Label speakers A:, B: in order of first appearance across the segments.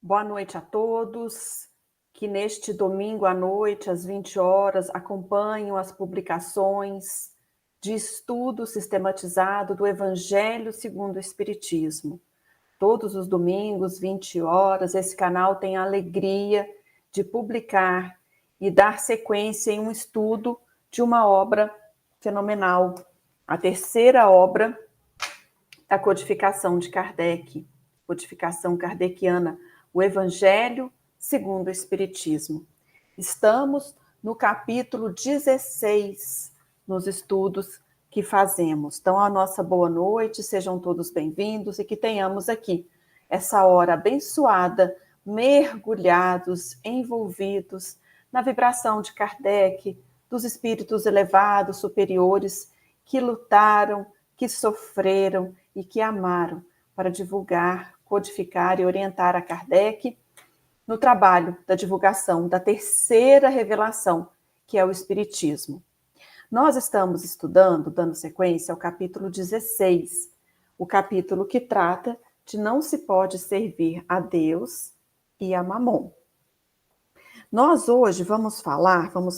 A: Boa noite a todos que neste domingo à noite, às 20 horas, acompanham as publicações de estudo sistematizado do Evangelho segundo o Espiritismo. Todos os domingos, 20 horas, esse canal tem a alegria de publicar e dar sequência em um estudo de uma obra fenomenal, a terceira obra da codificação de Kardec, codificação kardeciana, o Evangelho segundo o Espiritismo. Estamos no capítulo 16 nos estudos que fazemos. Então, a nossa boa noite, sejam todos bem-vindos e que tenhamos aqui essa hora abençoada, mergulhados, envolvidos na vibração de Kardec, dos espíritos elevados, superiores, que lutaram, que sofreram e que amaram para divulgar, codificar e orientar a Kardec no trabalho da divulgação da terceira revelação, que é o Espiritismo. Nós estamos estudando, dando sequência ao capítulo 16, o capítulo que trata de não se pode servir a Deus e a Mamon. Nós hoje vamos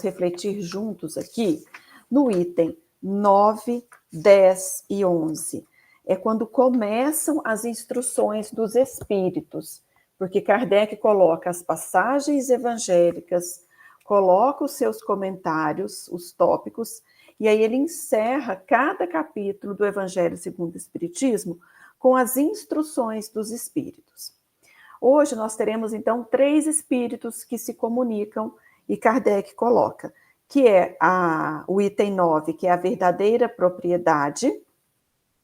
A: refletir juntos aqui no item 9, 10 e 11. É quando começam as instruções dos espíritos, porque Kardec coloca as passagens evangélicas, coloca os seus comentários, os tópicos, e aí ele encerra cada capítulo do Evangelho segundo o Espiritismo com as instruções dos espíritos. Hoje nós teremos, então, 3 espíritos que se comunicam e Kardec coloca, que é o item 9, que é a verdadeira propriedade,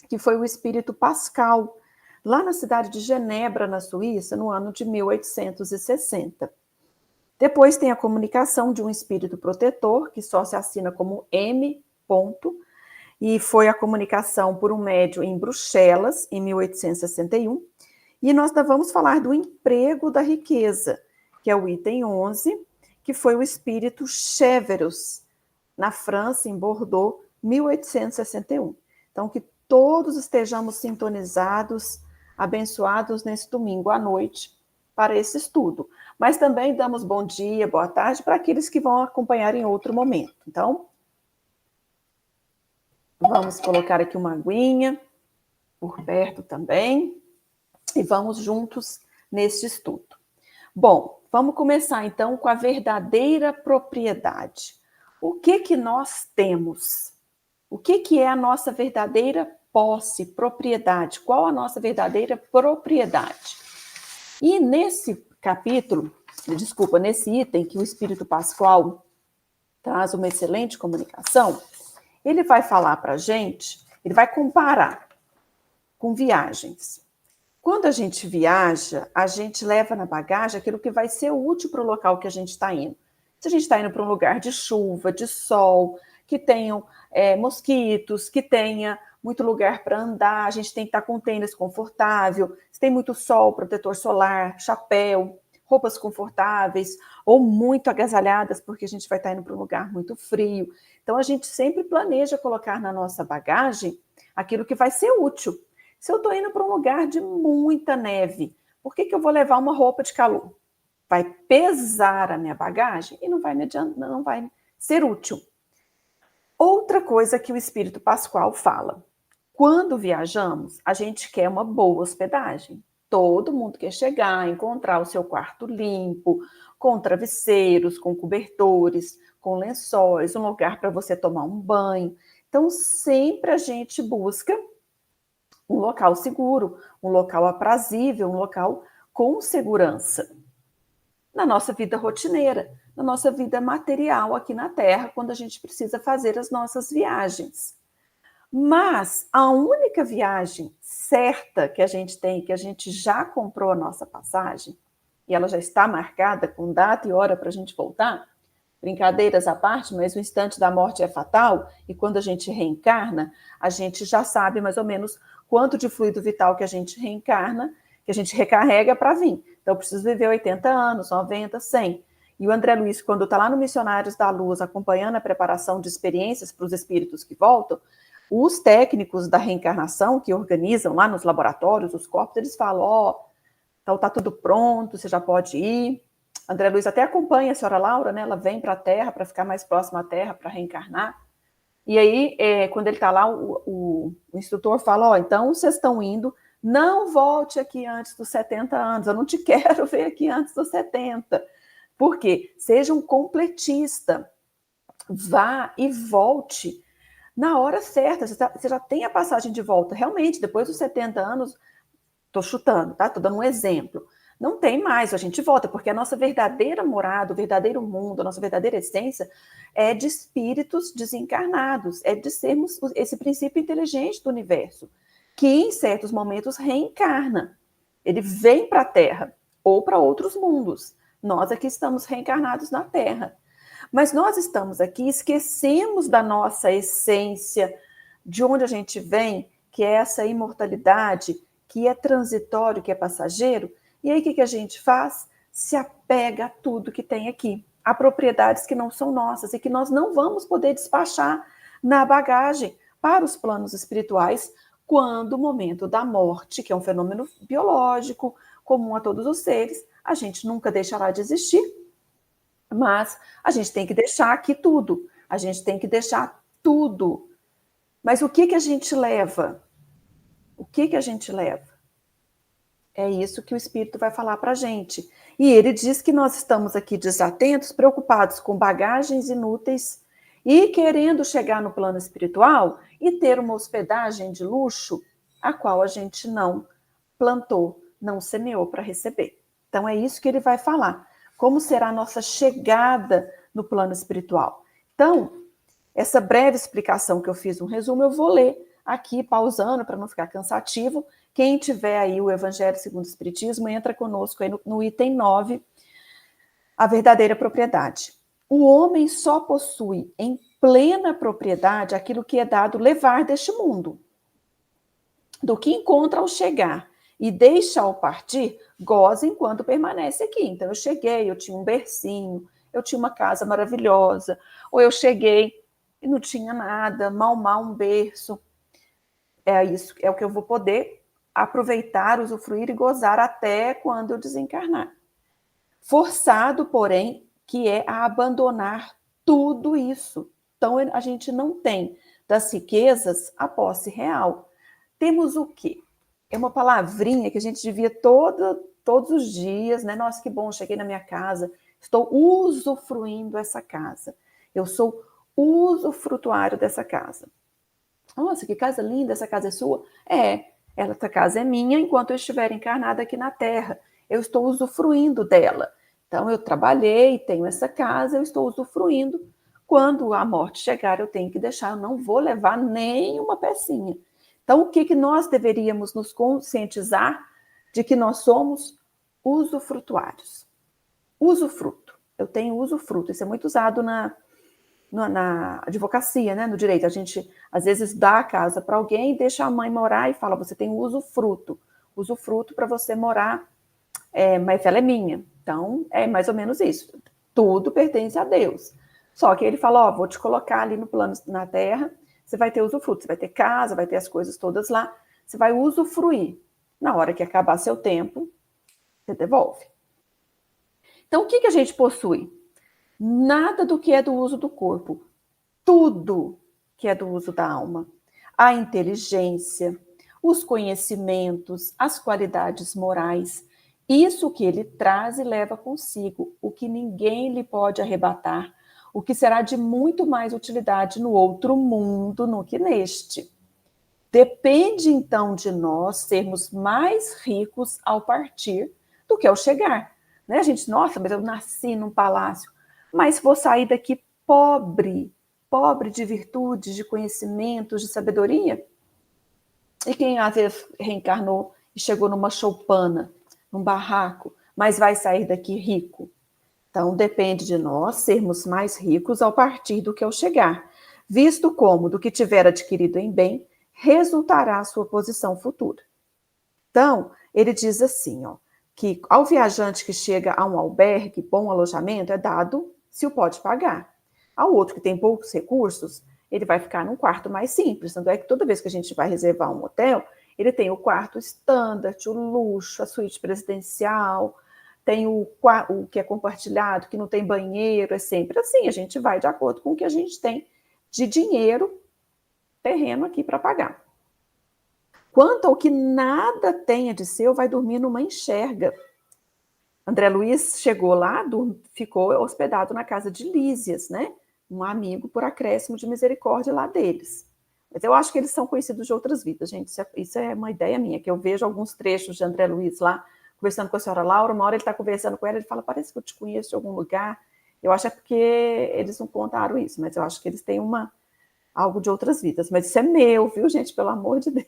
A: que foi o espírito Pascal, lá na cidade de Genebra, na Suíça, no ano de 1860. Depois tem a comunicação de um espírito protetor, que só se assina como M. E foi a comunicação por um médium em Bruxelas, em 1861. E nós vamos falar do emprego da riqueza, que é o item 11, que foi o espírito Chéverus, na França, em Bordeaux, 1861. Então, que todos estejamos sintonizados, abençoados nesse domingo à noite para esse estudo. Mas também damos bom dia, boa tarde para aqueles que vão acompanhar em outro momento. Então, vamos colocar aqui uma aguinha por perto também e vamos juntos neste estudo. Bom, vamos começar então com a verdadeira propriedade. O que nós temos? O que é a nossa verdadeira posse, propriedade? Qual a nossa verdadeira propriedade? E nesse nesse item que o Espírito Pascal traz uma excelente comunicação, ele vai falar para a gente, ele vai comparar com viagens. Quando a gente viaja, a gente leva na bagagem aquilo que vai ser útil para o local que a gente está indo. Se a gente está indo para um lugar de chuva, de sol, que tenham mosquitos, que tenha muito lugar para andar, a gente tem que estar com tênis confortável, se tem muito sol, protetor solar, chapéu, roupas confortáveis, ou muito agasalhadas, porque a gente vai estar indo para um lugar muito frio. Então, a gente sempre planeja colocar na nossa bagagem aquilo que vai ser útil. Se eu estou indo para um lugar de muita neve, por que eu vou levar uma roupa de calor? Vai pesar a minha bagagem e não vai ser útil. Outra coisa que o Espírito Pascal fala, quando viajamos, a gente quer uma boa hospedagem. Todo mundo quer chegar, encontrar o seu quarto limpo, com travesseiros, com cobertores, com lençóis, um lugar para você tomar um banho. Então, sempre a gente busca um local seguro, um local aprazível, um local com segurança. Na nossa vida rotineira, na nossa vida material aqui na Terra, quando a gente precisa fazer as nossas viagens. Mas a única viagem certa que a gente tem, que a gente já comprou a nossa passagem, e ela já está marcada com data e hora para a gente voltar, brincadeiras à parte, mas o instante da morte é fatal, e quando a gente reencarna, a gente já sabe mais ou menos quanto de fluido vital que a gente reencarna, que a gente recarrega para vir. Então, eu preciso viver 80 anos, 90, 100. E o André Luiz, quando está lá no Missionários da Luz, acompanhando a preparação de experiências para os espíritos que voltam, os técnicos da reencarnação que organizam lá nos laboratórios, os corpos, eles falam, Então está tudo pronto, você já pode ir. André Luiz até acompanha a senhora Laura, né? Ela vem para a Terra para ficar mais próxima à Terra, para reencarnar. E aí, quando ele está lá, o instrutor fala, então vocês estão indo, não volte aqui antes dos 70 anos, eu não te quero ver aqui antes dos 70. Por quê? Seja um completista, vá e volte na hora certa, você já tem a passagem de volta. Realmente, depois dos 70 anos, estou chutando, tá? Estou dando um exemplo. Não tem mais, a gente volta, porque a nossa verdadeira morada, o verdadeiro mundo, a nossa verdadeira essência é de espíritos desencarnados, é de sermos esse princípio inteligente do universo, que em certos momentos reencarna. Ele vem para a Terra ou para outros mundos. Nós aqui estamos reencarnados na Terra. Mas nós estamos aqui, esquecemos da nossa essência, de onde a gente vem, que é essa imortalidade, que é transitório, que é passageiro. E aí o que a gente faz? Se apega a tudo que tem aqui, a propriedades que não são nossas e que nós não vamos poder despachar na bagagem para os planos espirituais quando o momento da morte, que é um fenômeno biológico, comum a todos os seres, a gente nunca deixará de existir, mas a gente tem que deixar aqui tudo, a gente tem que deixar tudo. Mas o que a gente leva? O que a gente leva? É isso que o Espírito vai falar para a gente. E ele diz que nós estamos aqui desatentos, preocupados com bagagens inúteis e querendo chegar no plano espiritual e ter uma hospedagem de luxo, a qual a gente não plantou, não semeou para receber. Então é isso que ele vai falar. Como será a nossa chegada no plano espiritual? Então, essa breve explicação que eu fiz, um resumo, eu vou ler aqui, pausando, para não ficar cansativo. Quem tiver aí o Evangelho segundo o Espiritismo, entra conosco aí no item 9, a verdadeira propriedade. O homem só possui em plena propriedade aquilo que é dado levar deste mundo. Do que encontra ao chegar e deixa ao partir, goza enquanto permanece aqui. Então, eu cheguei, eu tinha um bercinho, eu tinha uma casa maravilhosa, ou eu cheguei e não tinha nada, mal um berço. É isso, é o que eu vou poder aproveitar, usufruir e gozar até quando eu desencarnar. Forçado, porém, que é a abandonar tudo isso. Então, a gente não tem das riquezas a posse real. Temos o quê? É uma palavrinha que a gente devia todos os dias, né? Nossa, que bom, cheguei na minha casa, estou usufruindo essa casa. Eu sou usufrutuário dessa casa. Nossa, que casa linda, essa casa é sua? Essa casa é minha enquanto eu estiver encarnada aqui na Terra. Eu estou usufruindo dela. Então, eu trabalhei, tenho essa casa, eu estou usufruindo. Quando a morte chegar, eu tenho que deixar, eu não vou levar nenhuma pecinha. Então, o que nós deveríamos nos conscientizar de que nós somos usufrutuários? Usufruto. Eu tenho usufruto. Isso é muito usado na advocacia, né, no direito. A gente, às vezes, dá a casa para alguém, deixa a mãe morar e fala, você tem usufruto. Usufruto para você morar, mas ela é minha. Então, é mais ou menos isso. Tudo pertence a Deus. Só que ele fala, vou te colocar ali no plano, na Terra, você vai ter usufruto, você vai ter casa, vai ter as coisas todas lá, você vai usufruir. Na hora que acabar seu tempo, você devolve. Então, o que a gente possui? Nada do que é do uso do corpo. Tudo que é do uso da alma. A inteligência, os conhecimentos, as qualidades morais. Isso que ele traz e leva consigo, o que ninguém lhe pode arrebatar, o que será de muito mais utilidade no outro mundo do que neste. Depende, então, de nós sermos mais ricos ao partir do que ao chegar. Né? A gente, nossa, mas eu nasci num palácio. Mas vou sair daqui pobre de virtudes, de conhecimentos, de sabedoria. E quem às vezes reencarnou e chegou numa choupana, num barraco, mas vai sair daqui rico? Então, depende de nós sermos mais ricos ao partir do que ao chegar, visto como do que tiver adquirido em bem, resultará a sua posição futura. Então, ele diz assim, que ao viajante que chega a um albergue, bom alojamento, é dado se o pode pagar. Ao outro que tem poucos recursos, ele vai ficar num quarto mais simples. Tanto é que toda vez que a gente vai reservar um hotel, Ele tem o quarto standard, o luxo, a suíte presidencial, tem o que é compartilhado, que não tem banheiro, é sempre assim, a gente vai de acordo com o que a gente tem de dinheiro, terreno aqui para pagar. Quanto ao que nada tenha de seu, vai dormir numa enxerga. André Luiz chegou lá, ficou hospedado na casa de Lísias, né? Um amigo por acréscimo de misericórdia lá deles. Mas eu acho que eles são conhecidos de outras vidas, gente. Isso é uma ideia minha, que eu vejo alguns trechos de André Luiz lá, conversando com a senhora Laura, uma hora ele está conversando com ela, ele fala, parece que eu te conheço de algum lugar. Eu acho que é porque eles não contaram isso, mas eu acho que eles têm algo de outras vidas. Mas isso é meu, viu, gente? Pelo amor de Deus.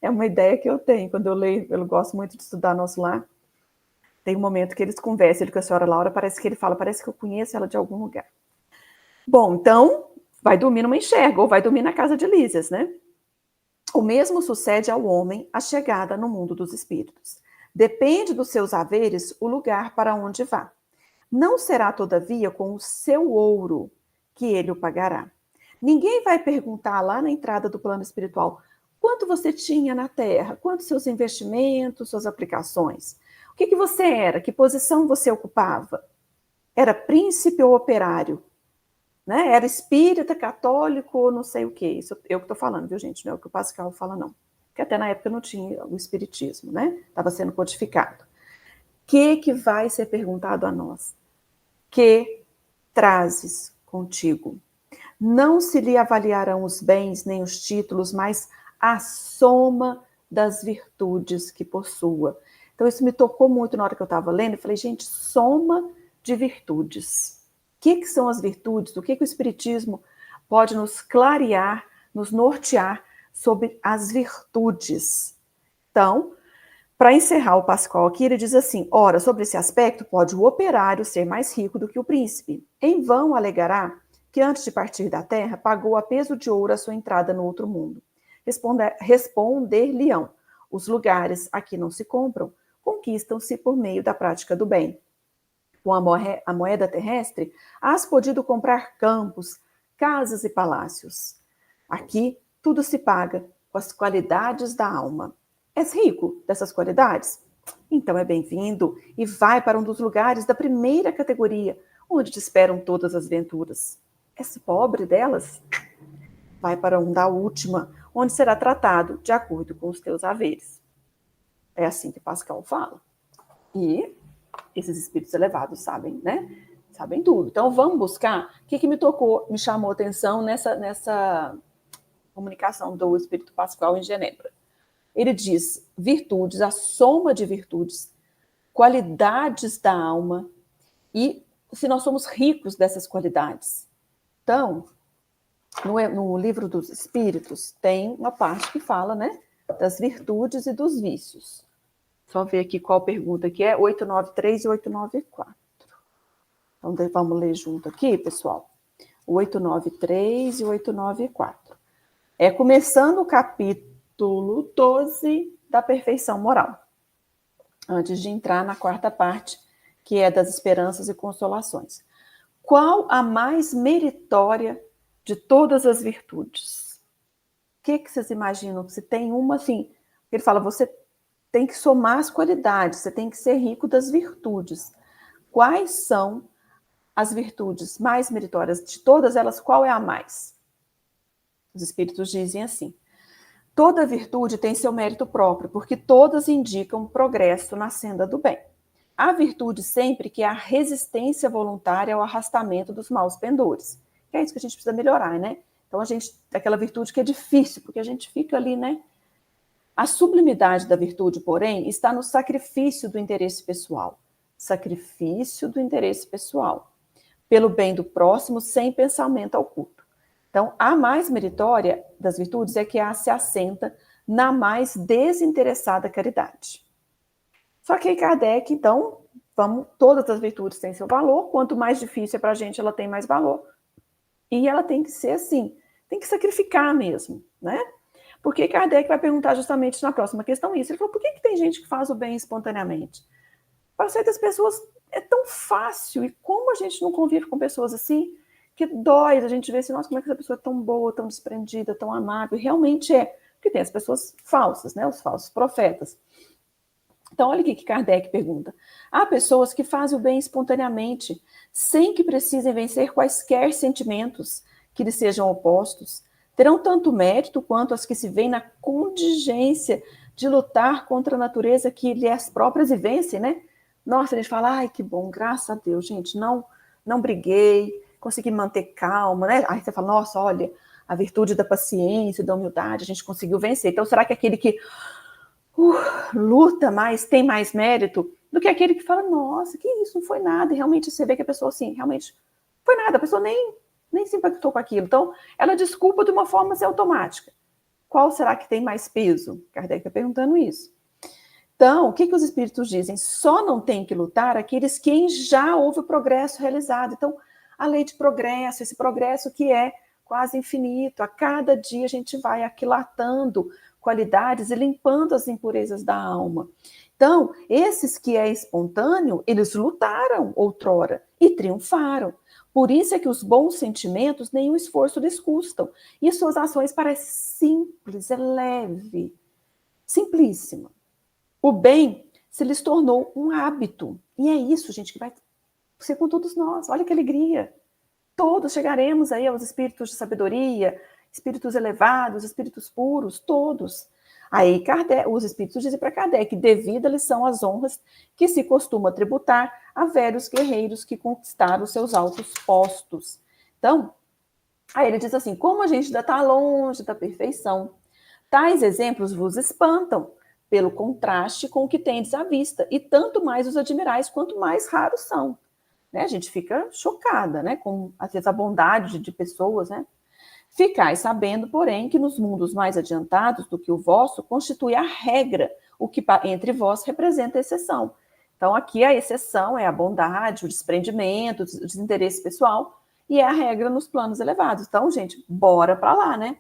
A: É uma ideia que eu tenho. Quando eu leio, eu gosto muito de estudar Nosso Lar. Tem um momento que eles conversam, ele com a senhora Laura, parece que ele fala, parece que eu conheço ela de algum lugar. Bom, então, vai dormir numa enxerga, ou vai dormir na casa de Lísias, né? O mesmo sucede ao homem a chegada no mundo dos espíritos. Depende dos seus haveres o lugar para onde vá. Não será, todavia, com o seu ouro que ele o pagará. Ninguém vai perguntar lá na entrada do plano espiritual quanto você tinha na Terra, quantos seus investimentos, suas aplicações. O que você era? Que posição você ocupava? Era príncipe ou operário? Né? Era espírita, católico ou não sei o quê. Isso eu que estou falando, viu, gente? Não é o que o Pascal fala, não. Porque até na época não tinha o espiritismo, né? Estava sendo codificado. O que vai ser perguntado a nós? Que trazes contigo? Não se lhe avaliarão os bens nem os títulos, mas a soma das virtudes que possua. Então, isso me tocou muito na hora que eu estava lendo. Eu falei, gente, soma de virtudes. O que são as virtudes? O que o Espiritismo pode nos clarear, nos nortear sobre as virtudes? Então, para encerrar o Pascal aqui, ele diz assim, ora, sobre esse aspecto, pode o operário ser mais rico do que o príncipe. Em vão alegará que antes de partir da terra, pagou a peso de ouro a sua entrada no outro mundo. Responder-lhe-ão, os lugares aqui não se compram, conquistam-se por meio da prática do bem. Com a moeda terrestre, has podido comprar campos, casas e palácios. Aqui, tudo se paga com as qualidades da alma. És rico dessas qualidades? Então é bem-vindo e vai para um dos lugares da primeira categoria, onde te esperam todas as venturas. És pobre delas? Vai para um da última, onde será tratado de acordo com os teus haveres. É assim que Pascal fala. E esses espíritos elevados sabem, né? Sabem tudo. Então vamos buscar. O que me chamou a atenção nessa comunicação do Espírito Pascal em Genebra? Ele diz virtudes, a soma de virtudes, qualidades da alma e se nós somos ricos dessas qualidades. Então, no livro dos Espíritos tem uma parte que fala, né, das virtudes e dos vícios. Só ver aqui qual pergunta que é, 893 e 894. Então, vamos ler junto aqui, pessoal. 893 e 894. É começando o capítulo 12 da perfeição moral. Antes de entrar na quarta parte, que é das esperanças e consolações. Qual a mais meritória de todas as virtudes? O que vocês imaginam? Se tem uma, assim, ele fala, você tem que somar as qualidades, você tem que ser rico das virtudes. Quais são as virtudes mais meritórias de todas elas? Qual é a mais? Os espíritos dizem assim, toda virtude tem seu mérito próprio, porque todas indicam progresso na senda do bem. Há virtude sempre que é a resistência voluntária ao arrastamento dos maus pendores. Que é isso que a gente precisa melhorar, né? Então, aquela virtude que é difícil, porque a gente fica ali, né? A sublimidade da virtude, porém, está no sacrifício do interesse pessoal. Sacrifício do interesse pessoal. Pelo bem do próximo, sem pensamento oculto. Então, a mais meritória das virtudes é que se assenta na mais desinteressada caridade. Só que aí Kardec, então, todas as virtudes têm seu valor, quanto mais difícil é para a gente, ela tem mais valor. E ela tem que ser assim, tem que sacrificar mesmo, né? Porque Kardec vai perguntar justamente na próxima questão isso. Ele falou, por que tem gente que faz o bem espontaneamente? Para certas pessoas é tão fácil, e como a gente não convive com pessoas assim, que dói a gente ver assim, nossa, como é que essa pessoa é tão boa, tão desprendida, tão amável, e realmente é. Porque tem as pessoas falsas, né? Os falsos profetas. Então, olha o que Kardec pergunta. Há pessoas que fazem o bem espontaneamente, sem que precisem vencer quaisquer sentimentos que lhes sejam opostos. Terão tanto mérito quanto as que se veem na contingência de lutar contra a natureza que lhes próprias e vencem, né? Nossa, a gente fala, ai, que bom, graças a Deus, gente, não briguei, consegui manter calma, né? Aí você fala, nossa, olha, a virtude da paciência, da humildade, a gente conseguiu vencer. Então, será que aquele que luta mais, tem mais mérito do que aquele que fala, nossa, que isso, não foi nada, e realmente você vê que a pessoa, assim, realmente foi nada, a pessoa nem se impactou com aquilo. Então, ela desculpa de uma forma assim, automática. Qual será que tem mais peso? Kardec está perguntando isso. Então, o que os espíritos dizem? Só não tem que lutar aqueles que já houve o progresso realizado. Então, a lei de progresso, esse progresso que é quase infinito, a cada dia a gente vai aquilatando qualidades e limpando as impurezas da alma. Então, esses que é espontâneo, eles lutaram outrora e triunfaram. Por isso é que os bons sentimentos nenhum esforço lhes custam. E suas ações parecem simples, é leve, simplíssima. O bem se lhes tornou um hábito. E é isso, gente, que vai ser com todos nós. Olha que alegria. Todos chegaremos aí aos espíritos de sabedoria, espíritos elevados, espíritos puros, todos. Aí Kardec, os espíritos dizem para Kardec, devida lhes são as honras que se costuma tributar a velhos guerreiros que conquistaram os seus altos postos. Então, aí ele diz assim, como a gente ainda está longe da perfeição, tais exemplos vos espantam, pelo contraste com o que tendes à vista, e tanto mais os admirais, quanto mais raros são. Né? A gente fica chocada, né? Com, às vezes, a bondade de pessoas, né? Ficais sabendo, porém, que nos mundos mais adiantados do que o vosso, constitui a regra, o que entre vós representa a exceção. Então, aqui a exceção é a bondade, o desprendimento, o desinteresse pessoal, e é a regra nos planos elevados. Então, gente, bora para lá, né?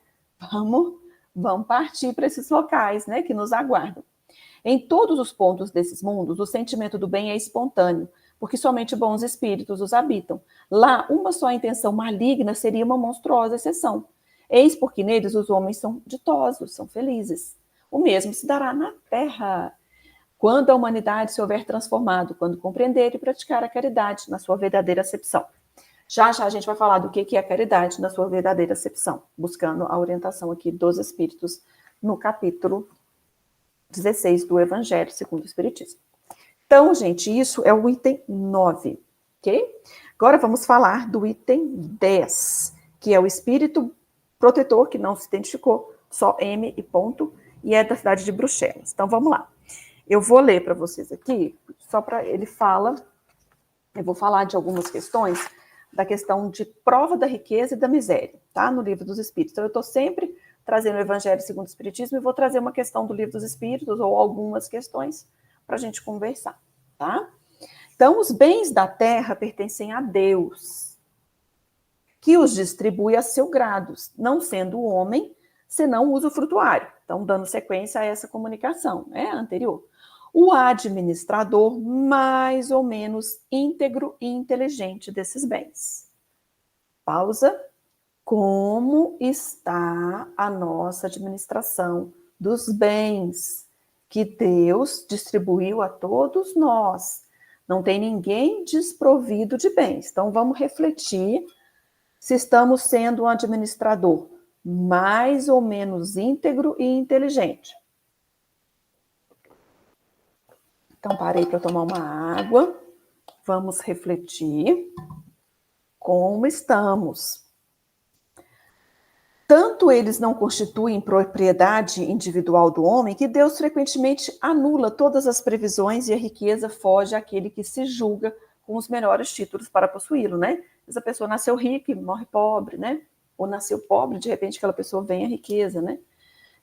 A: Vamos partir para esses locais, né, que nos aguardam. Em todos os pontos desses mundos, o sentimento do bem é espontâneo, porque somente bons espíritos os habitam. Lá, uma só intenção maligna seria uma monstruosa exceção. Eis porque neles os homens são ditosos, são felizes. O mesmo se dará na terra. Quando a humanidade se houver transformado, quando compreender e praticar a caridade na sua verdadeira acepção. Já a gente vai falar do que é a caridade na sua verdadeira acepção, buscando a orientação aqui dos espíritos no capítulo 16 do Evangelho segundo o Espiritismo. Então, gente, isso é o item 9, ok? Agora vamos falar do item 10, que é o espírito protetor, que não se identificou, só M e ponto, e é da cidade de Bruxelas. Então, vamos lá. Eu vou ler para vocês aqui, só para ele fala, eu vou falar de algumas questões, da questão de prova da riqueza e da miséria, tá? No Livro dos Espíritos. Então, eu estou sempre trazendo o Evangelho segundo o Espiritismo e vou trazer uma questão do Livro dos Espíritos ou algumas questões para a gente conversar, tá? Então, os bens da terra pertencem a Deus, que os distribui a seu grado, não sendo o homem, senão usufrutuário. Então, dando sequência a essa comunicação, né, anterior. O administrador mais ou menos íntegro e inteligente desses bens. Pausa. Como está a nossa administração dos bens que Deus distribuiu a todos nós? Não tem ninguém desprovido de bens. Então, vamos refletir se estamos sendo um administrador mais ou menos íntegro e inteligente. Então, parei para tomar uma água. Vamos refletir como estamos. Tanto eles não constituem propriedade individual do homem, que Deus frequentemente anula todas as previsões e a riqueza foge àquele que se julga com os melhores títulos para possuí-lo, né? Essa pessoa nasceu rica e morre pobre, né? Ou nasceu pobre, de repente aquela pessoa vem a riqueza, né?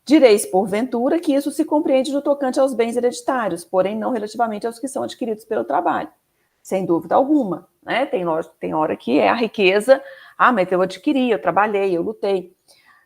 A: Direis, porventura, que isso se compreende no tocante aos bens hereditários, porém não relativamente aos que são adquiridos pelo trabalho. Sem dúvida alguma, né? Tem hora que é a riqueza, mas eu adquiri, eu trabalhei, eu lutei.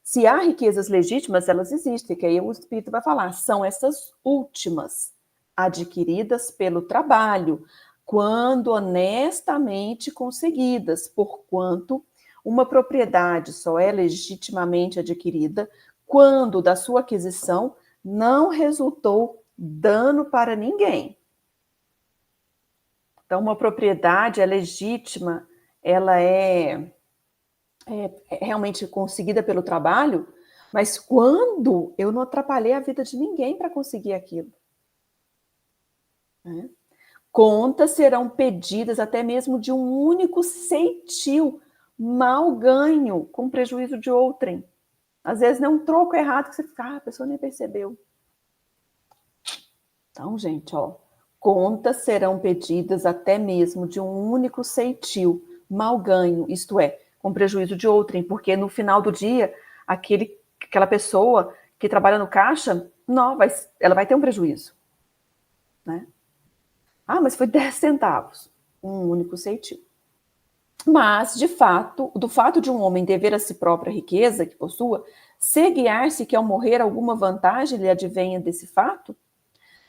A: Se há riquezas legítimas, elas existem, que aí o Espírito vai falar, são essas últimas, adquiridas pelo trabalho, quando honestamente conseguidas, porquanto uma propriedade só é legitimamente adquirida quando da sua aquisição não resultou dano para ninguém. Então, uma propriedade é legítima, ela é realmente conseguida pelo trabalho, mas quando eu não atrapalhei a vida de ninguém para conseguir aquilo. Né? Contas serão pedidas até mesmo de um único ceitil mal ganho, com prejuízo de outrem. Às vezes não é um troco errado que você fica, a pessoa nem percebeu. Então, gente, contas serão pedidas até mesmo de um único ceitil mal ganho, isto é, com prejuízo de outrem, porque no final do dia, aquela pessoa que trabalha no caixa, ela vai ter um prejuízo. Né? Mas foi 10 centavos, um único ceitil. Mas, de fato, do fato de um homem dever a si própria a riqueza que possua, se guiar-se que ao morrer alguma vantagem lhe advenha desse fato,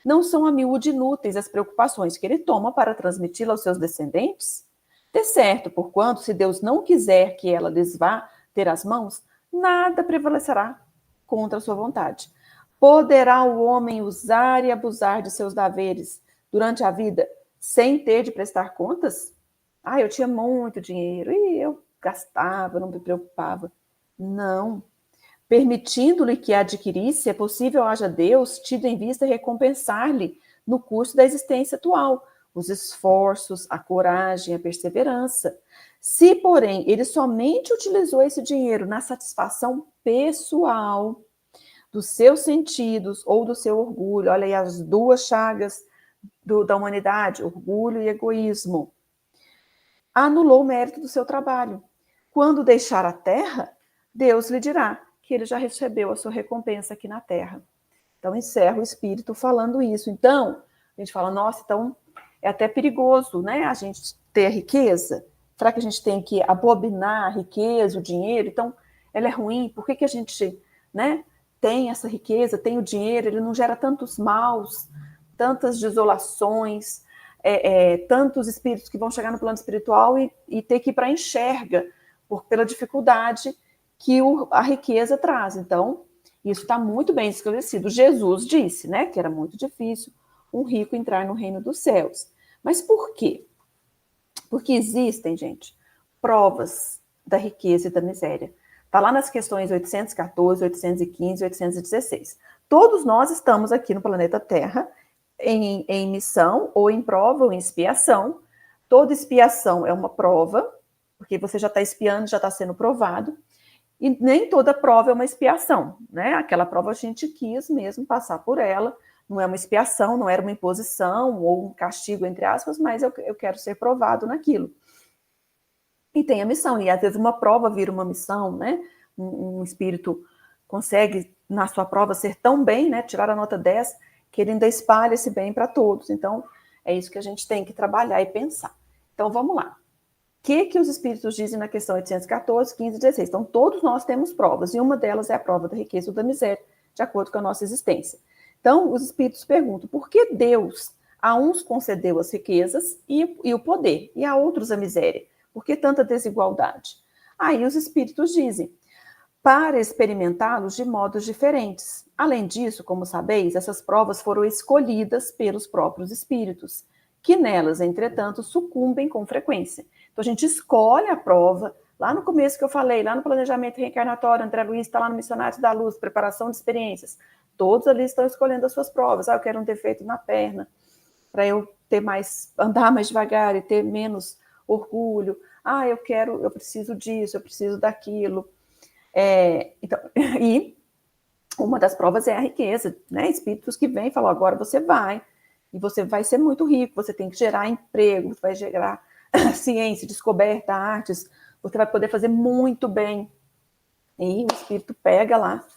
A: não são a miúde inúteis as preocupações que ele toma para transmiti-la aos seus descendentes? De certo, porquanto, se Deus não quiser que ela lhes vá ter as mãos, nada prevalecerá contra a sua vontade. Poderá o homem usar e abusar de seus haveres durante a vida sem ter de prestar contas? Eu tinha muito dinheiro e eu gastava, não me preocupava. Não. Permitindo-lhe que adquirisse, é possível haja Deus tido em vista recompensar-lhe no curso da existência atual os esforços, a coragem, a perseverança. Se, porém, ele somente utilizou esse dinheiro na satisfação pessoal dos seus sentidos ou do seu orgulho, olha aí as duas chagas da humanidade, orgulho e egoísmo, anulou o mérito do seu trabalho. Quando deixar a terra, Deus lhe dirá que ele já recebeu a sua recompensa aqui na terra. Então, encerra o espírito falando isso. Então, a gente fala, nossa, então é até perigoso, né, a gente ter a riqueza. Será que a gente tem que abominar a riqueza, o dinheiro? Então, ela é ruim? Por que a gente, né, tem essa riqueza, tem o dinheiro, ele não gera tantos maus, tantas desolações, tantos espíritos que vão chegar no plano espiritual e ter que ir para a enxerga, pela dificuldade que a riqueza traz. Então, isso está muito bem esclarecido. Jesus disse, né, que era muito difícil um rico entrar no reino dos céus. Mas por quê? Porque existem, gente, provas da riqueza e da miséria. Está lá nas questões 814, 815 e 816. Todos nós estamos aqui no planeta Terra em missão, ou em prova, ou em expiação. Toda expiação é uma prova, porque você já está expiando, já está sendo provado. E nem toda prova é uma expiação, né? Aquela prova a gente quis mesmo passar por ela, não é uma expiação, não era uma imposição ou um castigo, entre aspas, mas eu quero ser provado naquilo. E tem a missão, e às vezes uma prova vira uma missão, né? Um espírito consegue, na sua prova, ser tão bem, né? Tirar a nota 10, que ele ainda espalha esse bem para todos. Então, é isso que a gente tem que trabalhar e pensar. Então, vamos lá. O que os espíritos dizem na questão 814, 15 e 16? Então, todos nós temos provas, e uma delas é a prova da riqueza ou da miséria, de acordo com a nossa existência. Então, os espíritos perguntam, por que Deus a uns concedeu as riquezas e o poder, e a outros a miséria? Por que tanta desigualdade? Aí os espíritos dizem, para experimentá-los de modos diferentes. Além disso, como sabeis, essas provas foram escolhidas pelos próprios espíritos, que nelas, entretanto, sucumbem com frequência. Então, a gente escolhe a prova, lá no começo que eu falei, lá no planejamento reencarnatório, André Luiz está lá no Missionários da Luz, preparação de experiências, todos ali estão escolhendo as suas provas. Eu quero um defeito na perna, para eu andar mais devagar e ter menos orgulho. Eu preciso disso, eu preciso daquilo. Então, e uma das provas é a riqueza, né? Espíritos que vêm e falam, agora você vai ser muito rico, você tem que gerar emprego, você vai gerar ciência, descoberta, artes, você vai poder fazer muito bem. E o espírito pega lá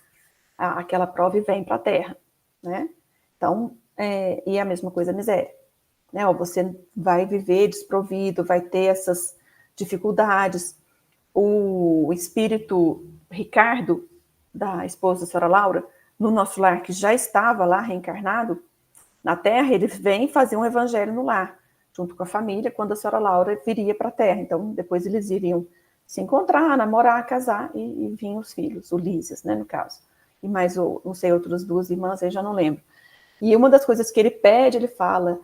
A: aquela prova e vem para a Terra, né? Então, e a mesma coisa a miséria. Né? Você vai viver desprovido, vai ter essas dificuldades. O espírito Ricardo, da esposa da senhora Laura, no nosso lar, que já estava lá reencarnado na Terra, ele vem fazer um evangelho no lar, junto com a família, quando a senhora Laura viria para a Terra. Então, depois eles iriam se encontrar, namorar, casar, e vinham os filhos, Ulisses, né, no caso. e mais, não sei, outras 2 irmãs, aí já não lembro. E uma das coisas que ele pede, ele fala,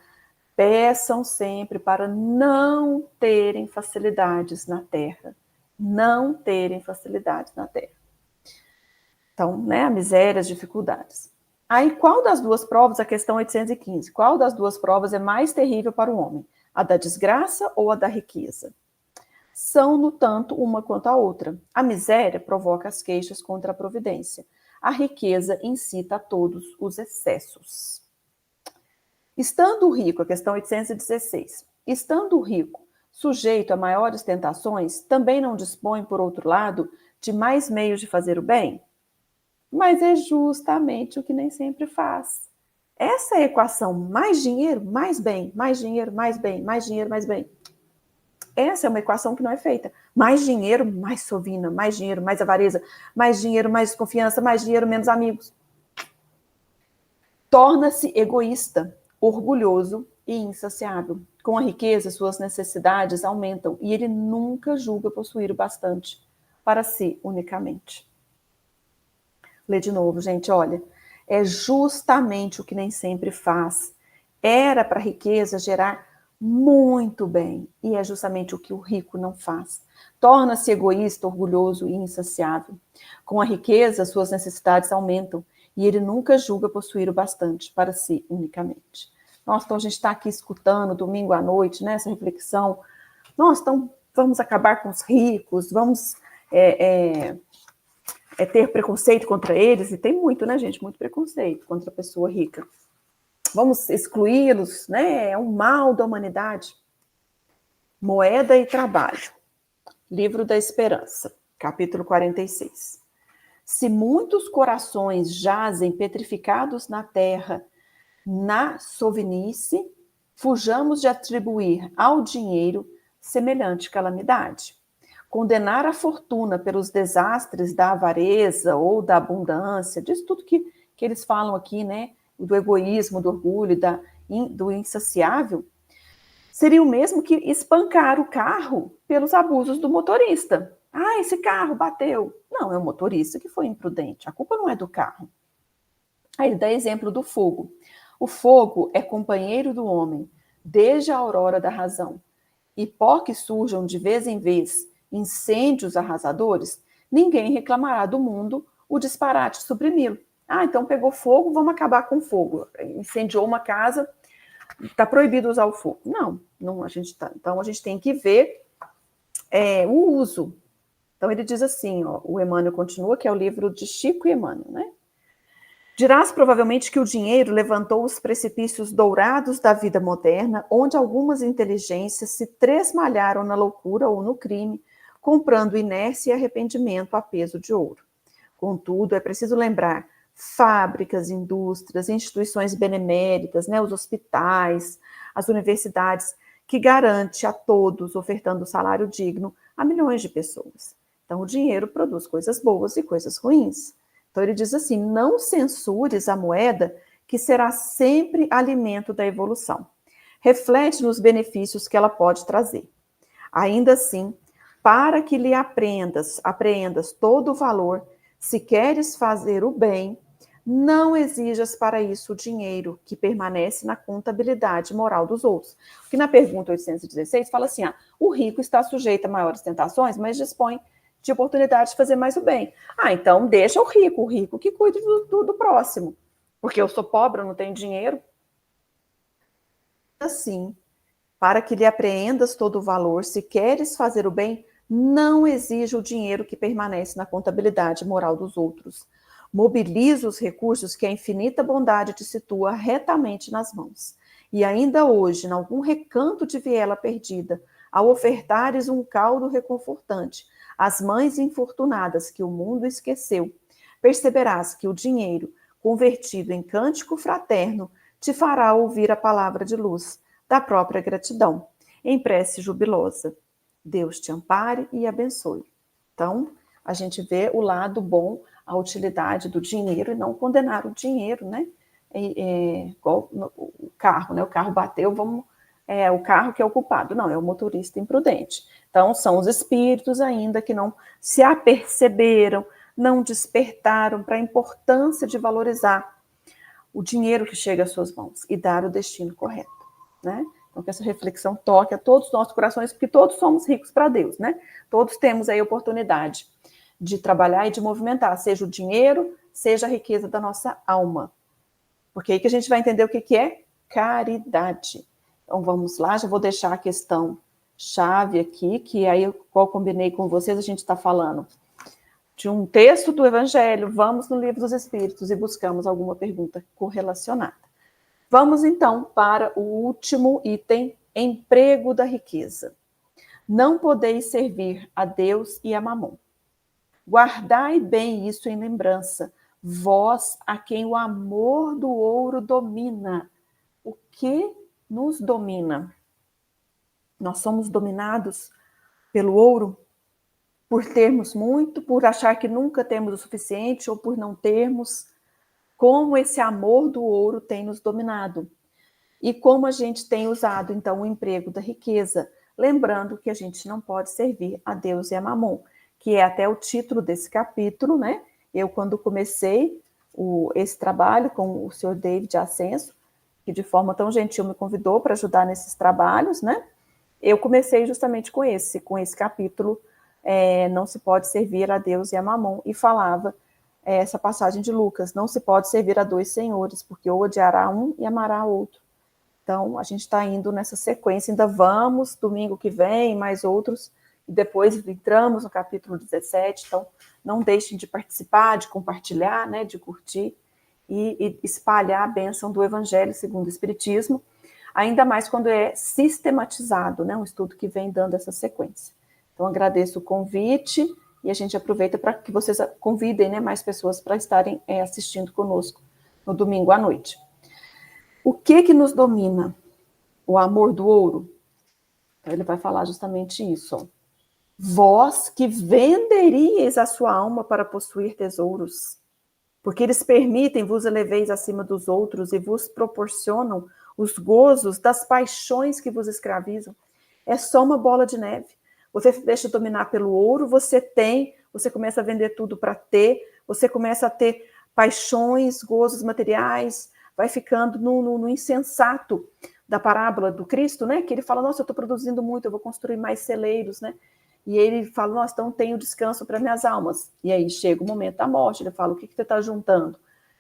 A: peçam sempre para não terem facilidades na terra. Não terem facilidades na terra. Então, né, a miséria, as dificuldades. Aí, qual das 2 provas, a questão 815, qual das 2 provas é mais terrível para o homem? A da desgraça ou a da riqueza? São, no tanto, uma quanto a outra. A miséria provoca as queixas contra a providência. A riqueza incita a todos os excessos. Estando o rico, a questão 816, estando o rico sujeito a maiores tentações, também não dispõe, por outro lado, de mais meios de fazer o bem? Mas é justamente o que nem sempre faz. Essa é a equação, mais dinheiro, mais bem, mais dinheiro, mais bem, mais dinheiro, mais bem. Essa é uma equação que não é feita. Mais dinheiro, mais sovina, mais dinheiro, mais avareza, mais dinheiro, mais desconfiança, mais dinheiro, menos amigos. Torna-se egoísta, orgulhoso e insaciável. Com a riqueza, suas necessidades aumentam e ele nunca julga possuir o bastante para si unicamente. Lê de novo, gente, olha. É justamente o que nem sempre faz. Era para a riqueza gerar muito bem, e é justamente o que o rico não faz. Torna-se egoísta, orgulhoso e insaciável. Com a riqueza, suas necessidades aumentam, e ele nunca julga possuir o bastante para si unicamente. Nossa, então a gente está aqui escutando domingo à noite, né, essa reflexão. Nossa, então vamos acabar com os ricos, vamos ter preconceito contra eles, e tem muito, né, gente? Muito preconceito contra a pessoa rica. Vamos excluí-los, né? É um mal da humanidade. Moeda e Trabalho. Livro da Esperança, capítulo 46. Se muitos corações jazem petrificados na terra, na sovinice, fujamos de atribuir ao dinheiro semelhante calamidade. Condenar a fortuna pelos desastres da avareza ou da abundância, disso tudo que eles falam aqui, né? Do egoísmo, do orgulho, do insaciável, seria o mesmo que espancar o carro pelos abusos do motorista. Ah, esse carro bateu. Não, é o motorista que foi imprudente. A culpa não é do carro. Aí ele dá exemplo do fogo. O fogo é companheiro do homem desde a aurora da razão. E por que surjam de vez em vez incêndios arrasadores, ninguém reclamará do mundo o disparate suprimi-lo. Ah, então pegou fogo, vamos acabar com o fogo. Incendiou uma casa, está proibido usar o fogo. Não, então a gente tem que ver o uso. Então ele diz assim, ó, o Emmanuel continua, que é o livro de Chico e Emmanuel, né? Dirás provavelmente que o dinheiro levantou os precipícios dourados da vida moderna, onde algumas inteligências se tresmalharam na loucura ou no crime, comprando inércia e arrependimento a peso de ouro. Contudo, é preciso lembrar fábricas, indústrias, instituições beneméritas, né, os hospitais, as universidades, que garante a todos, ofertando salário digno a milhões de pessoas. Então, o dinheiro produz coisas boas e coisas ruins. Então, ele diz assim, não censures a moeda, que será sempre alimento da evolução. Reflete nos benefícios que ela pode trazer. Ainda assim, para que lhe apreendas todo o valor, se queres fazer o bem, não exijas para isso o dinheiro que permanece na contabilidade moral dos outros. Porque na pergunta 816 fala assim, o rico está sujeito a maiores tentações, mas dispõe de oportunidade de fazer mais o bem. Então deixa o rico que cuide do próximo. Porque eu sou pobre, eu não tenho dinheiro. Assim, para que lhe apreendas todo o valor, se queres fazer o bem, não exija o dinheiro que permanece na contabilidade moral dos outros. Mobiliza os recursos que a infinita bondade te situa retamente nas mãos. E ainda hoje, em algum recanto de viela perdida, ao ofertares um caldo reconfortante às mães infortunadas que o mundo esqueceu, perceberás que o dinheiro, convertido em cântico fraterno, te fará ouvir a palavra de luz da própria gratidão, em prece jubilosa. Deus te ampare e abençoe. Então, a gente vê o lado bom, a utilidade do dinheiro e não condenar o dinheiro, né? Igual o carro, né? O carro bateu, o carro que é o culpado. Não, é o motorista imprudente. Então, são os espíritos ainda que não se aperceberam, não despertaram para a importância de valorizar o dinheiro que chega às suas mãos e dar o destino correto, né? Então, que essa reflexão toque a todos os nossos corações, porque todos somos ricos para Deus, né? Todos temos aí a oportunidade de trabalhar e de movimentar, seja o dinheiro, seja a riqueza da nossa alma. Porque aí que a gente vai entender o que é caridade. Então, vamos lá, já vou deixar a questão chave aqui, que aí, qual eu combinei com vocês, a gente está falando de um texto do Evangelho, vamos no Livro dos Espíritos e buscamos alguma pergunta correlacionada. Vamos, então, para o último item, emprego da riqueza. Não podeis servir a Deus e a Mamon. Guardai bem isso em lembrança, vós a quem o amor do ouro domina. O que nos domina? Nós somos dominados pelo ouro, por termos muito, por achar que nunca temos o suficiente ou por não termos. Como esse amor do ouro tem nos dominado. E como a gente tem usado, então, o emprego da riqueza. Lembrando que a gente não pode servir a Deus e a Mamon, que é até o título desse capítulo, né? Eu, quando comecei esse trabalho com o senhor David Ascenso, que de forma tão gentil me convidou para ajudar nesses trabalhos, né? Eu comecei justamente com esse capítulo, não se pode servir a Deus e a Mamon, e falava essa passagem de Lucas, não se pode servir a dois senhores, porque ou odiará um e amará outro. Então, a gente está indo nessa sequência, ainda vamos, domingo que vem, mais outros, e depois entramos no capítulo 17, então não deixem de participar, de compartilhar, né, de curtir, e espalhar a bênção do Evangelho segundo o Espiritismo, ainda mais quando é sistematizado, né, um estudo que vem dando essa sequência. Então, agradeço o convite, e a gente aproveita para que vocês convidem, né, mais pessoas para estarem assistindo conosco no domingo à noite. O que nos domina? O amor do ouro? Então, ele vai falar justamente isso. Ó. Vós que venderíeis a sua alma para possuir tesouros, porque eles permitem vos eleveis acima dos outros e vos proporcionam os gozos das paixões que vos escravizam. É só uma bola de neve. Você se deixa dominar pelo ouro, você começa a vender tudo para ter, você começa a ter paixões, gozos materiais, vai ficando no insensato da parábola do Cristo, né? Que ele fala, nossa, eu estou produzindo muito, eu vou construir mais celeiros, né? E ele fala, nossa, então tenho descanso para minhas almas. E aí chega o momento da morte, ele fala, o que você está juntando?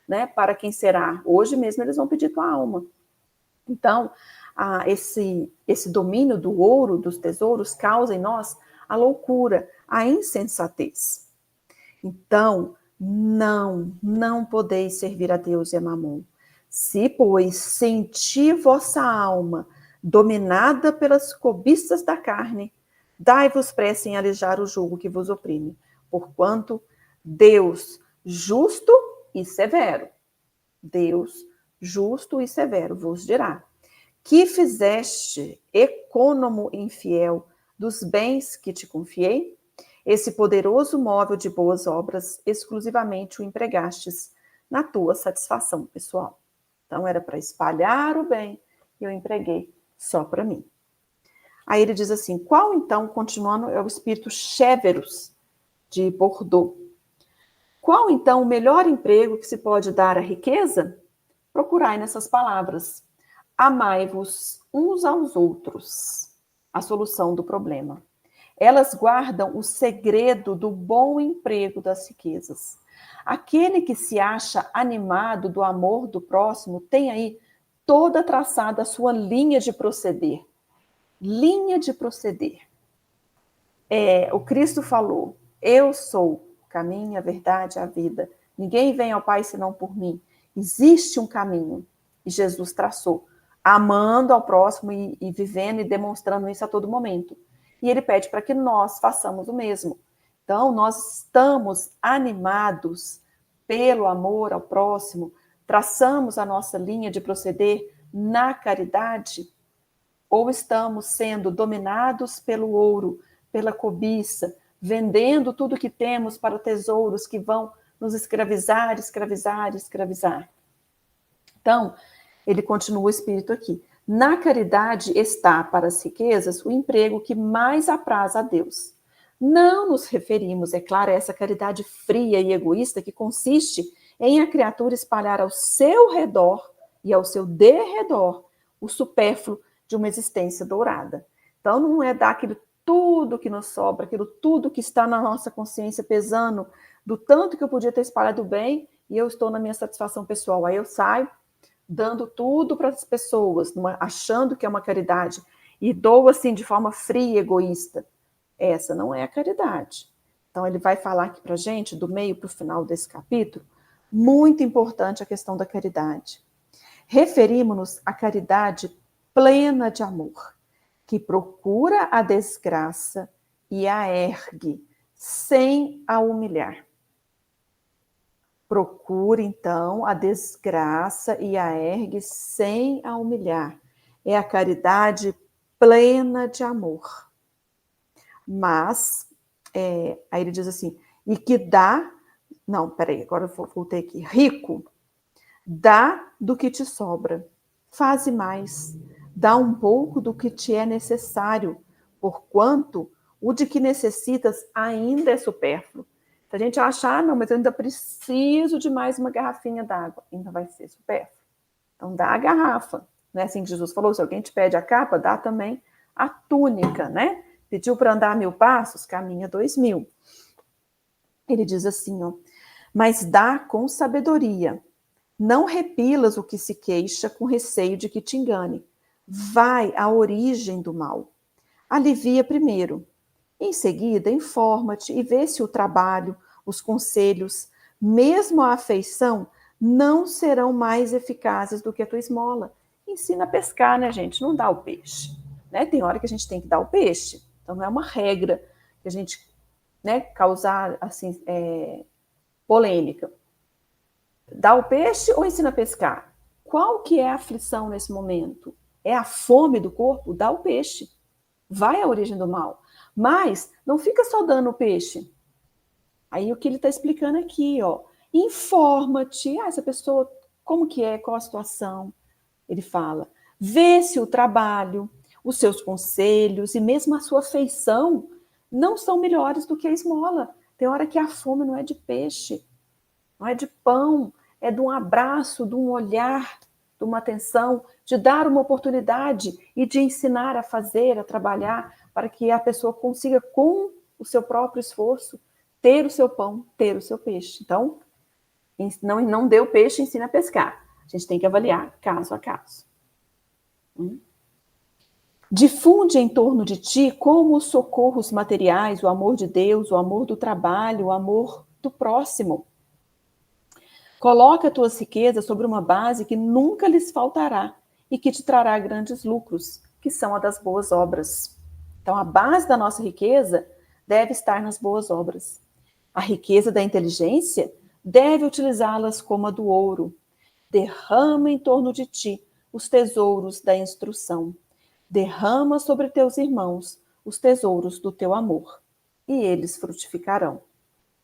A: Né? Para quem será? Hoje mesmo eles vão pedir tua alma. Então, esse domínio do ouro, dos tesouros, causa em nós a loucura, a insensatez. Então, não podeis servir a Deus e a Mamon. Se, pois, sentir vossa alma dominada pelas cobiças da carne, dai-vos pressa em alijar o jugo que vos oprime, porquanto Deus justo e severo, Deus justo e severo vos dirá, que fizeste, econômo infiel, dos bens que te confiei? Esse poderoso móvel de boas obras exclusivamente o empregastes na tua satisfação pessoal. Então, era para espalhar o bem e eu empreguei só para mim. Aí ele diz assim, qual então, continuando, é o espírito Chéverus de Bordeaux. Qual então o melhor emprego que se pode dar à riqueza? Procurai nessas palavras. Amai-vos uns aos outros. A solução do problema. Elas guardam o segredo do bom emprego das riquezas. Aquele que se acha animado do amor do próximo tem aí toda traçada a sua linha de proceder. Linha de proceder. O Cristo falou, eu sou o caminho, a verdade, a vida. Ninguém vem ao Pai senão por mim. Existe um caminho. E Jesus traçou, amando ao próximo e vivendo e demonstrando isso a todo momento. E ele pede para que nós façamos o mesmo. Então, nós estamos animados pelo amor ao próximo, traçamos a nossa linha de proceder na caridade, ou estamos sendo dominados pelo ouro, pela cobiça, vendendo tudo que temos para tesouros que vão nos escravizar, escravizar, escravizar. Então, ele continua o espírito aqui. Na caridade está para as riquezas o emprego que mais apraz a Deus. Não nos referimos, é claro, a essa caridade fria e egoísta que consiste em a criatura espalhar ao seu redor e ao seu derredor o supérfluo de uma existência dourada. Então, não é dar aquilo tudo que nos sobra, aquilo tudo que está na nossa consciência pesando, do tanto que eu podia ter espalhado bem e eu estou na minha satisfação pessoal. Aí eu saio dando tudo para as pessoas, achando que é uma caridade, e dou assim de forma fria e egoísta. Essa não é a caridade. Então, ele vai falar aqui para a gente, do meio para o final desse capítulo, muito importante a questão da caridade. Referimos-nos à caridade plena de amor, que procura a desgraça e a ergue, sem a humilhar. Procura, então, a desgraça e a ergue sem a humilhar. É a caridade plena de amor. Mas, aí ele diz assim, e que dá, não, peraí, agora eu voltei aqui, rico, dá do que te sobra, faze mais, dá um pouco do que te é necessário, porquanto o de que necessitas ainda é supérfluo. Se a gente achar, não, mas eu ainda preciso de mais uma garrafinha d'água, ainda vai ser supérfluo. Então, dá a garrafa. Não é assim que Jesus falou? Se alguém te pede a capa, dá também a túnica, né? Pediu para andar 1000 passos, caminha 2000. Ele diz assim, ó, mas dá com sabedoria. Não repilas o que se queixa com receio de que te engane. Vai à origem do mal. Alivia primeiro. Em seguida, informa-te e vê se o trabalho, os conselhos, mesmo a afeição, não serão mais eficazes do que a tua esmola. Ensina a pescar, né, gente? Não dá o peixe. Né? Tem hora que a gente tem que dar o peixe. Então, não é uma regra que a gente, né, causar assim, polêmica. Dá o peixe ou ensina a pescar? Qual que é a aflição nesse momento? É a fome do corpo? Dá o peixe. Vai à origem do mal. Mas não fica só dando o peixe. Aí o que ele está explicando aqui, ó. Informa-te. Essa pessoa, como que é? Qual a situação? Ele fala. Vê se o trabalho, os seus conselhos e mesmo a sua afeição não são melhores do que a esmola. Tem hora que a fome não é de peixe, não é de pão, é de um abraço, de um olhar, de uma atenção, de dar uma oportunidade e de ensinar a fazer, a trabalhar, para que a pessoa consiga, com o seu próprio esforço, ter o seu pão, ter o seu peixe. Então, não deu peixe, ensina a pescar. A gente tem que avaliar caso a caso. Difunde em torno de ti como os socorros materiais, o amor de Deus, o amor do trabalho, o amor do próximo. Coloca tuas riquezas sobre uma base que nunca lhes faltará e que te trará grandes lucros, que são a das boas obras. Então, a base da nossa riqueza deve estar nas boas obras. A riqueza da inteligência deve utilizá-las como a do ouro. Derrama em torno de ti os tesouros da instrução. Derrama sobre teus irmãos os tesouros do teu amor, e eles frutificarão.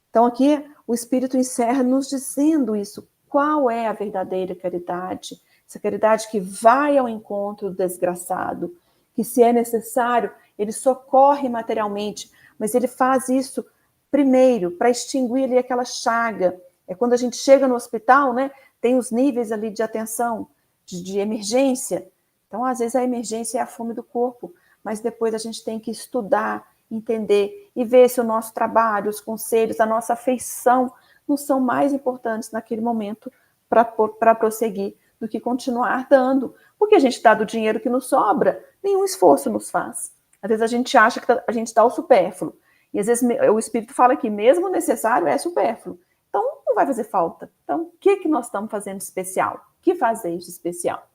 A: Então, aqui o Espírito encerra nos dizendo isso. Qual é a verdadeira caridade? Essa caridade que vai ao encontro do desgraçado, que, se é necessário, ele socorre materialmente, mas ele faz isso primeiro para extinguir ali aquela chaga. É quando a gente chega no hospital, né? Tem os níveis ali de atenção, de emergência. Então, às vezes, a emergência é a fome do corpo, mas depois a gente tem que estudar, entender e ver se o nosso trabalho, os conselhos, a nossa afeição não são mais importantes naquele momento para prosseguir do que continuar dando. Porque a gente dá do dinheiro que nos sobra, nenhum esforço nos faz. Às vezes a gente acha que a gente dá o supérfluo. E às vezes o Espírito fala que mesmo necessário é supérfluo. Então não vai fazer falta. Então o que nós estamos fazendo de especial? O que fazer de especial?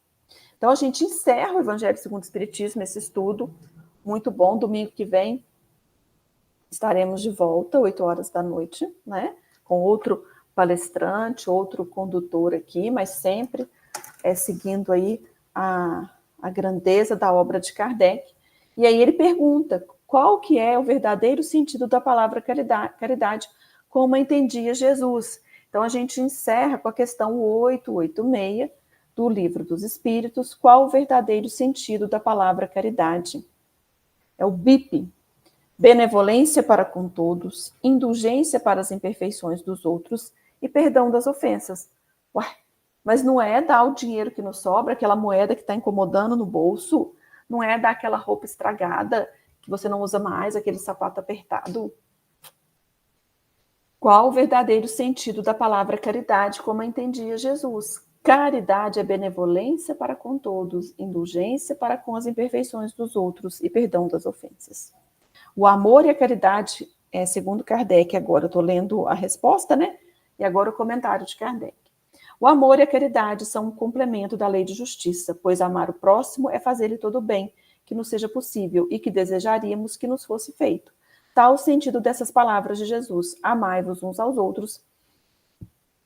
A: Então a gente encerra o Evangelho segundo o Espiritismo, esse estudo muito bom. Domingo que vem estaremos de volta, 8 horas da noite, né? Com outro palestrante, outro condutor aqui, mas sempre seguindo aí a grandeza da obra de Kardec. E aí ele pergunta qual que é o verdadeiro sentido da palavra caridade, como entendia Jesus. Então a gente encerra com a questão 886 do Livro dos Espíritos, qual o verdadeiro sentido da palavra caridade? É o BIP. benevolência para com todos, indulgência para as imperfeições dos outros e perdão das ofensas. Ué, mas não é dar o dinheiro que nos sobra, aquela moeda que está incomodando no bolso, não é dar aquela roupa estragada que você não usa mais, aquele sapato apertado. Qual o verdadeiro sentido da palavra caridade, como a entendia Jesus? Caridade é benevolência para com todos, indulgência para com as imperfeições dos outros e perdão das ofensas. O amor e a caridade, segundo Kardec, agora eu estou lendo a resposta, né? E agora o comentário de Kardec. O amor e a caridade são um complemento da lei de justiça, pois amar o próximo é fazer-lhe todo o bem que nos seja possível e que desejaríamos que nos fosse feito. Tal o sentido dessas palavras de Jesus: amai-vos uns aos outros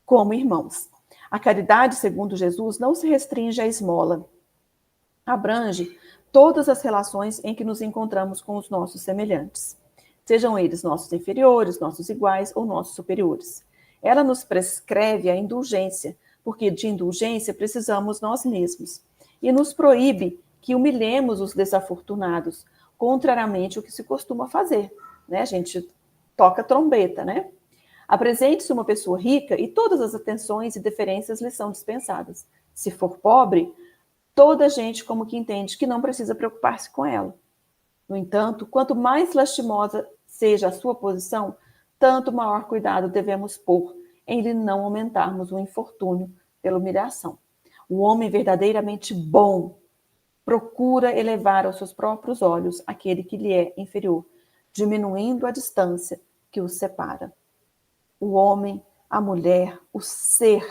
A: como irmãos. A caridade, segundo Jesus, não se restringe à esmola. Abrange todas as relações em que nos encontramos com os nossos semelhantes, sejam eles nossos inferiores, nossos iguais ou nossos superiores. Ela nos prescreve a indulgência, porque de indulgência precisamos nós mesmos, e nos proíbe que humilhemos os desafortunados, contrariamente ao que se costuma fazer, né? A gente toca trombeta, né? Apresente-se uma pessoa rica e todas as atenções e deferências lhe são dispensadas. Se for pobre, toda a gente como que entende que não precisa preocupar-se com ela. No entanto, quanto mais lastimosa seja a sua posição, tanto maior cuidado devemos pôr em lhe não aumentarmos o infortúnio pela humilhação. O homem verdadeiramente bom procura elevar aos seus próprios olhos aquele que lhe é inferior, diminuindo a distância que os separa. O homem, a mulher, o ser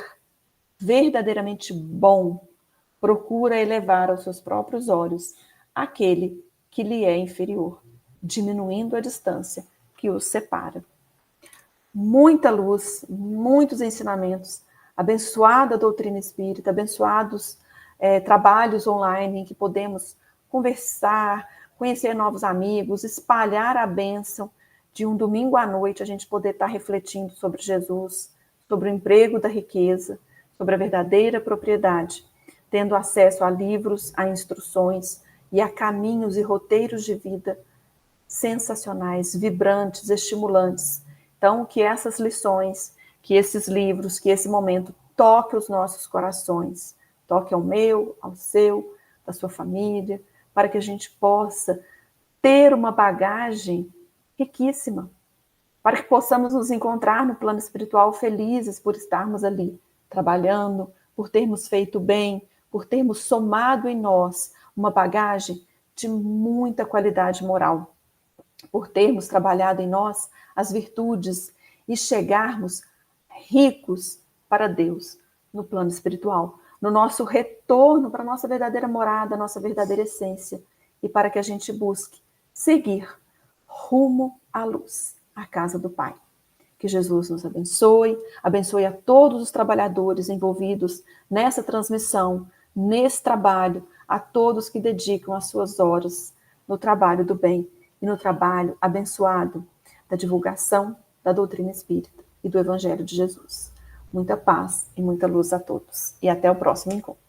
A: verdadeiramente bom procura elevar aos seus próprios olhos aquele que lhe é inferior, diminuindo a distância que os separa. Muita luz, muitos ensinamentos, abençoada doutrina espírita, abençoados trabalhos online em que podemos conversar, conhecer novos amigos, espalhar a bênção de um domingo à noite, a gente poder estar refletindo sobre Jesus, sobre o emprego da riqueza, sobre a verdadeira propriedade, tendo acesso a livros, a instruções e a caminhos e roteiros de vida sensacionais, vibrantes, estimulantes. Então, que essas lições, que esses livros, que esse momento toque os nossos corações, toque ao meu, ao seu, da sua família, para que a gente possa ter uma bagagem riquíssima, para que possamos nos encontrar no plano espiritual felizes por estarmos ali, trabalhando, por termos feito bem, por termos somado em nós uma bagagem de muita qualidade moral, por termos trabalhado em nós as virtudes e chegarmos ricos para Deus no plano espiritual, no nosso retorno para a nossa verdadeira morada, a nossa verdadeira essência, e para que a gente busque seguir rumo à luz, à casa do Pai. Que Jesus nos abençoe, abençoe a todos os trabalhadores envolvidos nessa transmissão, nesse trabalho, a todos que dedicam as suas horas no trabalho do bem e no trabalho abençoado da divulgação da doutrina espírita e do Evangelho de Jesus. Muita paz e muita luz a todos. E até o próximo encontro.